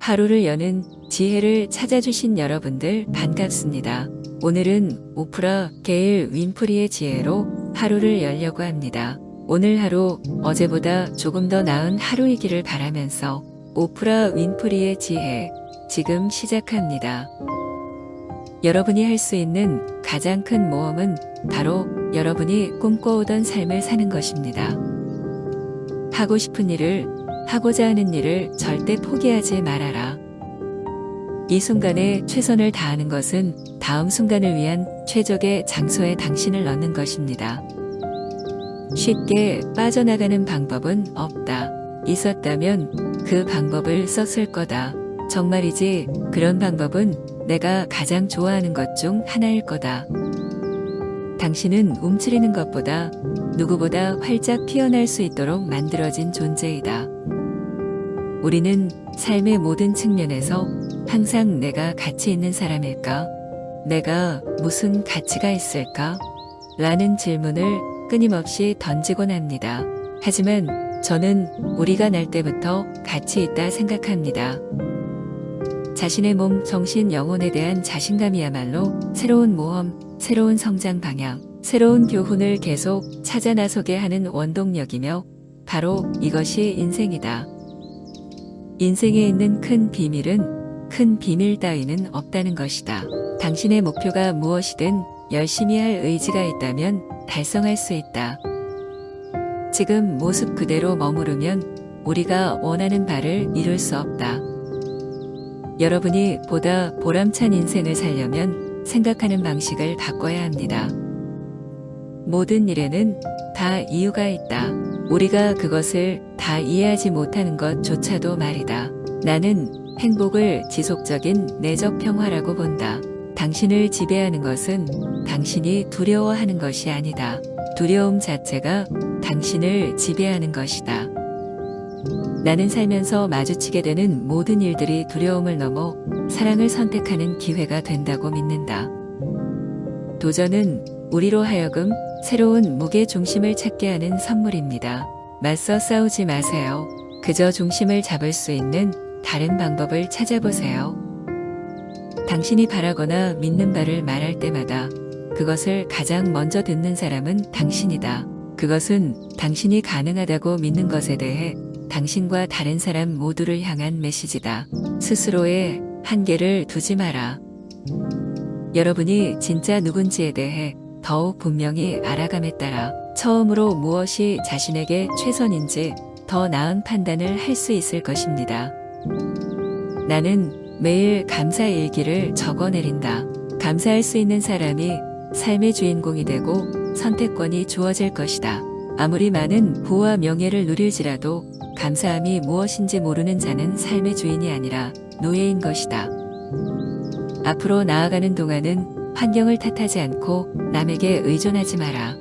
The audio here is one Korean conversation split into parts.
하루를 여는 지혜를 찾아주신 여러분들 반갑습니다. 오늘은 오프라 게일 윈프리의 지혜로 하루를 열려고 합니다. 오늘 하루 어제보다 조금 더 나은 하루이기를 바라면서 오프라 윈프리의 지혜 지금 시작합니다. 여러분이 할 수 있는 가장 큰 모험은 바로 여러분이 꿈꿔오던 삶을 사는 것입니다. 하고 싶은 일을, 하고자 하는 일을 절대 포기하지 말아라. 이 순간에 최선을 다하는 것은 다음 순간을 위한 최적의 장소에 당신을 넣는 것입니다. 쉽게 빠져나가는 방법은 없다. 있었다면 그 방법을 썼을 거다. 정말이지 그런 방법은 내가 가장 좋아하는 것 중 하나일 거다. 당신은 움츠리는 것보다 누구보다 활짝 피어날 수 있도록 만들어진 존재이다. 우리는 삶의 모든 측면에서 항상 내가 가치 있는 사람일까? 내가 무슨 가치가 있을까? 라는 질문을 끊임없이 던지곤 합니다. 하지만 저는 우리가 날 때부터 가치 있다 생각합니다. 자신의 몸, 정신, 영혼에 대한 자신감이야말로 새로운 모험, 새로운 성장 방향, 새로운 교훈을 계속 찾아 나서게 하는 원동력이며 바로 이것이 인생이다. 인생에 있는 큰 비밀은 큰 비밀 따위는 없다는 것이다. 당신의 목표가 무엇이든 열심히 할 의지가 있다면 달성할 수 있다. 지금 모습 그대로 머무르면 우리가 원하는 바를 이룰 수 없다. 여러분이 보다 보람찬 인생을 살려면 생각하는 방식을 바꿔야 합니다. 모든 일에는 다 이유가 있다. 우리가 그것을 다 이해하지 못하는 것조차도 말이다. 나는 행복을 지속적인 내적 평화라고 본다. 당신을 지배하는 것은 당신이 두려워하는 것이 아니다. 두려움 자체가 당신을 지배하는 것이다. 나는 살면서 마주치게 되는 모든 일들이 두려움을 넘어 사랑을 선택하는 기회가 된다고 믿는다. 도전은 우리로 하여금 새로운 무게 중심을 찾게 하는 선물입니다. 맞서 싸우지 마세요. 그저 중심을 잡을 수 있는 다른 방법을 찾아보세요. 당신이 바라거나 믿는 바를 말할 때마다 그것을 가장 먼저 듣는 사람은 당신이다. 그것은 당신이 가능하다고 믿는 것에 대해 당신과 다른 사람 모두를 향한 메시지다. 스스로의 한계를 두지 마라. 여러분이 진짜 누군지에 대해 더욱 분명히 알아감에 따라 처음으로 무엇이 자신에게 최선인지 더 나은 판단을 할 수 있을 것입니다. 나는 매일 감사 일기를 적어내린다. 감사할 수 있는 사람이 삶의 주인공이 되고 선택권이 주어질 것이다. 아무리 많은 부와 명예를 누릴지라도 감사함이 무엇인지 모르는 자는 삶의 주인이 아니라 노예인 것이다. 앞으로 나아가는 동안은 환경을 탓하지 않고 남에게 의존하지 마라.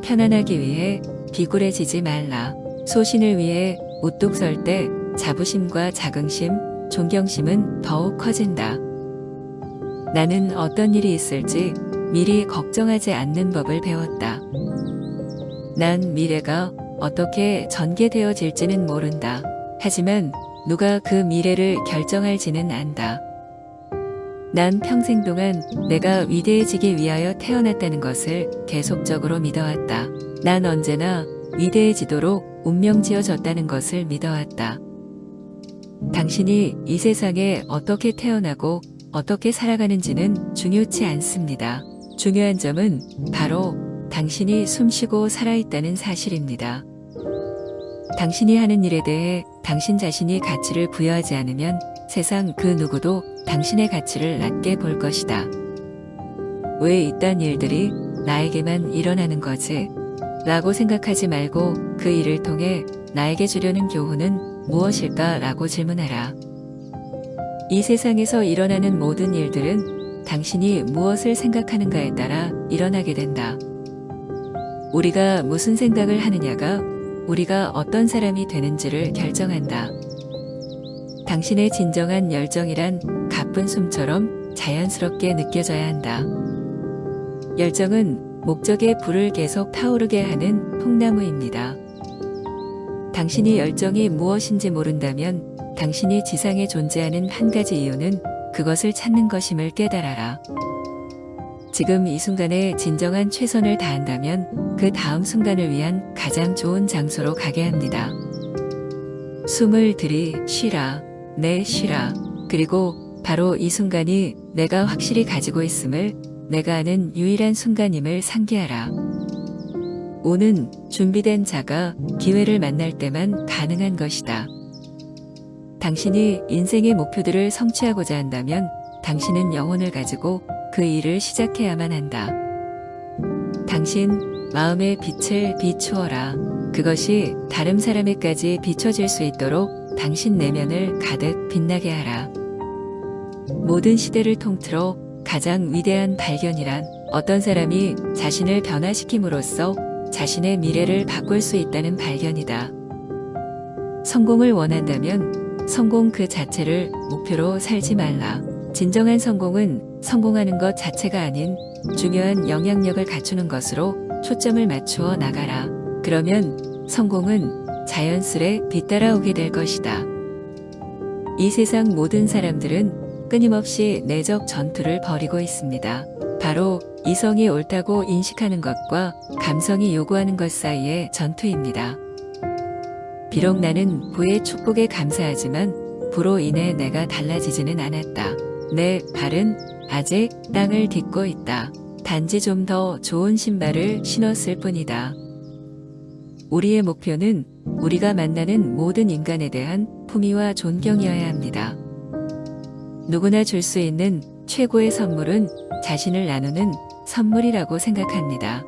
편안하기 위해 비굴해지지 말라. 소신을 위해 우뚝 설 때 자부심과 자긍심, 존경심은 더욱 커진다. 나는 어떤 일이 있을지 미리 걱정하지 않는 법을 배웠다. 난 미래가 어떻게 전개되어질지는 모른다. 하지만 누가 그 미래를 결정할지는 안다. 난 평생 동안 내가 위대해지기 위하여 태어났다는 것을 계속적으로 믿어왔다. 난 언제나 위대해지도록 운명지어졌다는 것을 믿어왔다. 당신이 이 세상에 어떻게 태어나고 어떻게 살아가는지는 중요치 않습니다. 중요한 점은 바로 당신이 숨쉬고 살아있다는 사실입니다. 당신이 하는 일에 대해 당신 자신이 가치를 부여하지 않으면 세상 그 누구도 당신의 가치를 낮게 볼 것이다. 왜 이딴 일들이 나에게만 일어나는 거지? 라고 생각하지 말고 그 일을 통해 나에게 주려는 교훈은 무엇일까? 라고 질문하라. 이 세상에서 일어나는 모든 일들은 당신이 무엇을 생각하는가에 따라 일어나게 된다. 우리가 무슨 생각을 하느냐가 우리가 어떤 사람이 되는지를 결정한다. 당신의 진정한 열정이란 가쁜 숨처럼 자연스럽게 느껴져야 한다. 열정은 목적의 불을 계속 타오르게 하는 통나무입니다. 당신이 열정이 무엇인지 모른다면 당신이 지상에 존재하는 한 가지 이유는 그것을 찾는 것임을 깨달아라. 지금 이 순간에 진정한 최선을 다한다면 그 다음 순간을 위한 가장 좋은 장소로 가게 합니다. 숨을 쉬라. 네, 쉬라. 그리고 바로 이 순간이 내가 확실히 가지고 있음을, 내가 아는 유일한 순간임을 상기하라. 오는 준비된 자가 기회를 만날 때만 가능한 것이다. 당신이 인생의 목표들을 성취하고자 한다면 당신은 영혼을 가지고 그 일을 시작해야만 한다. 당신 마음의 빛을 비추어라. 그것이 다른 사람에까지 비춰질 수 있도록 당신 내면을 가득 빛나게 하라. 모든 시대를 통틀어 가장 위대한 발견이란 어떤 사람이 자신을 변화시킴으로써 자신의 미래를 바꿀 수 있다는 발견이다. 성공을 원한다면 성공 그 자체를 목표로 살지 말라. 진정한 성공은 성공하는 것 자체가 아닌 중요한 영향력을 갖추는 것으로 초점을 맞추어 나가라. 그러면 성공은 자연스레 뒤따라오게 될 것이다. 이 세상 모든 사람들은 끊임없이 내적 전투를 벌이고 있습니다. 바로 이성이 옳다고 인식하는 것과 감성이 요구하는 것 사이의 전투입니다. 비록 나는 부의 축복에 감사하지만 부로 인해 내가 달라지지는 않았다. 내 발은 아직 땅을 딛고 있다. 단지 좀 더 좋은 신발을 신었을 뿐이다. 우리의 목표는 우리가 만나는 모든 인간에 대한 품위와 존경이어야 합니다. 누구나 줄 수 있는 최고의 선물은 자신을 나누는 선물이라고 생각합니다.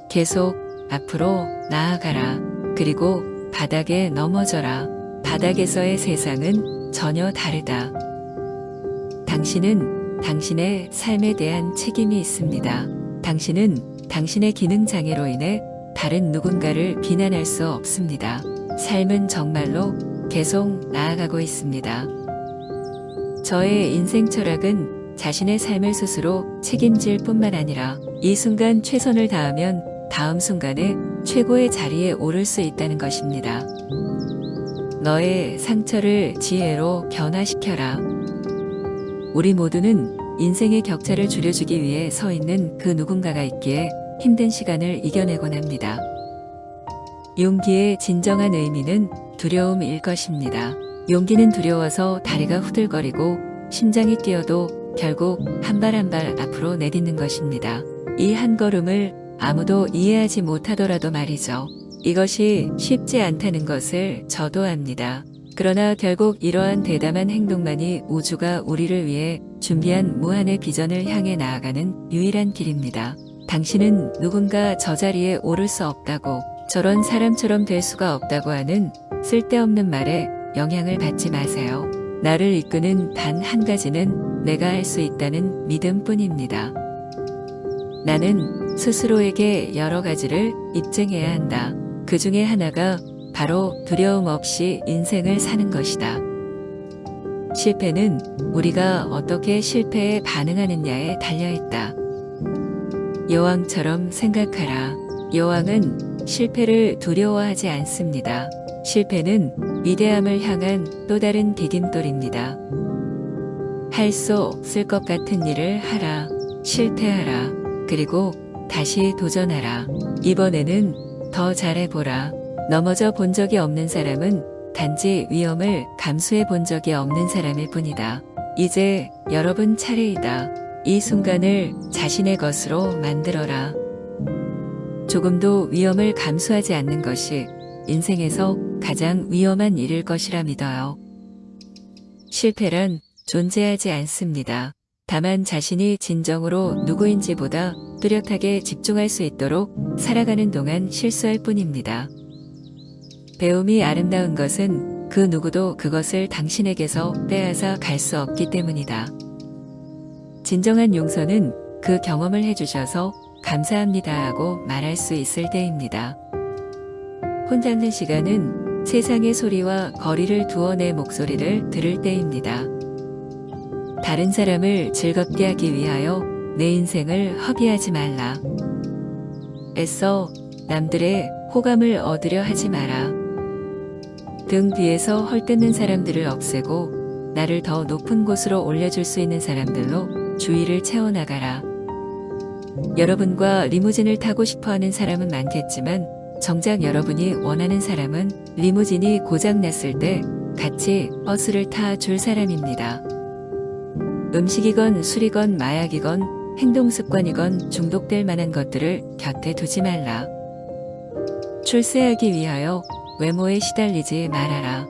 계속 앞으로 나아가라. 그리고 바닥에 넘어져라. 바닥에서의 세상은 전혀 다르다. 당신은 당신의 삶에 대한 책임이 있습니다. 당신은 당신의 기능 장애로 인해 다른 누군가를 비난할 수 없습니다. 삶은 정말로 계속 나아가고 있습니다. 저의 인생 철학은 자신의 삶을 스스로 책임질 뿐만 아니라 이 순간 최선을 다하면 다음 순간에 최고의 자리에 오를 수 있다는 것입니다. 너의 상처를 지혜로 변화시켜라. 우리 모두는 인생의 격차를 줄여주기 위해 서 있는 그 누군가가 있기에 힘든 시간을 이겨내곤 합니다. 용기의 진정한 의미는 두려움일 것입니다. 용기는 두려워서 다리가 후들거리고 심장이 뛰어도 결국 한 발 한 발 앞으로 내딛는 것입니다. 이 한 걸음을 아무도 이해하지 못하더라도 말이죠. 이것이 쉽지 않다는 것을 저도 압니다. 그러나 결국 이러한 대담한 행동만이 우주가 우리를 위해 준비한 무한의 비전을 향해 나아가는 유일한 길입니다. 당신은 누군가 저 자리에 오를 수 없다고, 저런 사람처럼 될 수가 없다고 하는 쓸데없는 말에 영향을 받지 마세요. 나를 이끄는 단 한 가지는 내가 할 수 있다는 믿음뿐입니다. 나는 스스로에게 여러 가지를 입증해야 한다. 그 중에 하나가 바로 두려움 없이 인생을 사는 것이다. 실패는 우리가 어떻게 실패에 반응하느냐에 달려있다. 여왕처럼 생각하라. 여왕은 실패를 두려워하지 않습니다. 실패는 위대함을 향한 또 다른 디딤돌입니다. 할 수 없을 것 같은 일을 하라. 실패하라. 그리고 다시 도전하라. 이번에는 더 잘해보라. 넘어져 본 적이 없는 사람은 단지 위험을 감수해 본 적이 없는 사람일 뿐이다. 이제 여러분 차례이다. 이 순간을 자신의 것으로 만들어라. 조금도 위험을 감수하지 않는 것이 인생에서 가장 위험한 일일 것이라 믿어요. 실패란 존재하지 않습니다. 다만 자신이 진정으로 누구인지보다 뚜렷하게 집중할 수 있도록 살아가는 동안 실수할 뿐입니다. 배움이 아름다운 것은 그 누구도 그것을 당신에게서 빼앗아 갈 수 없기 때문이다. 진정한 용서는 그 경험을 해주셔서 감사합니다 하고 말할 수 있을 때입니다. 혼잡는 시간은 세상의 소리와 거리를 두어 내 목소리를 들을 때입니다. 다른 사람을 즐겁게 하기 위하여 내 인생을 허비하지 말라. 애써 남들의 호감을 얻으려 하지 마라. 등 뒤에서 헐뜯는 사람들을 없애고 나를 더 높은 곳으로 올려줄 수 있는 사람들로 주위를 채워나가라. 여러분과 리무진을 타고 싶어하는 사람은 많겠지만 정작 여러분이 원하는 사람은 리무진이 고장났을 때 같이 버스를 타 줄 사람입니다. 음식이건 술이건 마약이건 행동습관이건 중독될 만한 것들을 곁에 두지 말라. 출세하기 위하여 외모에 시달리지 말아라.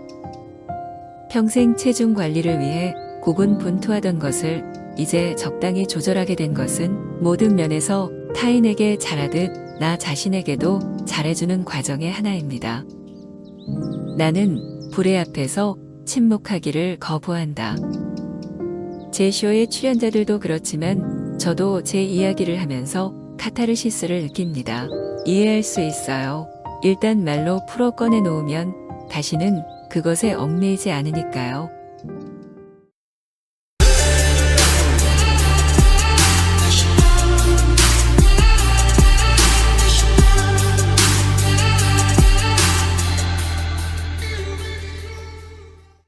평생 체중 관리를 위해 고군분투하던 것을 이제 적당히 조절하게 된 것은 모든 면에서 타인에게 잘하듯 나 자신에게도 잘해주는 과정의 하나입니다. 나는 불의 앞에서 침묵하기를 거부한다. 제 쇼의 출연자들도 그렇지만 저도 제 이야기를 하면서 카타르시스를 느낍니다. 이해할 수 있어요. 일단 말로 풀어 꺼내 놓으면 다시는 그것에 얽매이지 않으니까요.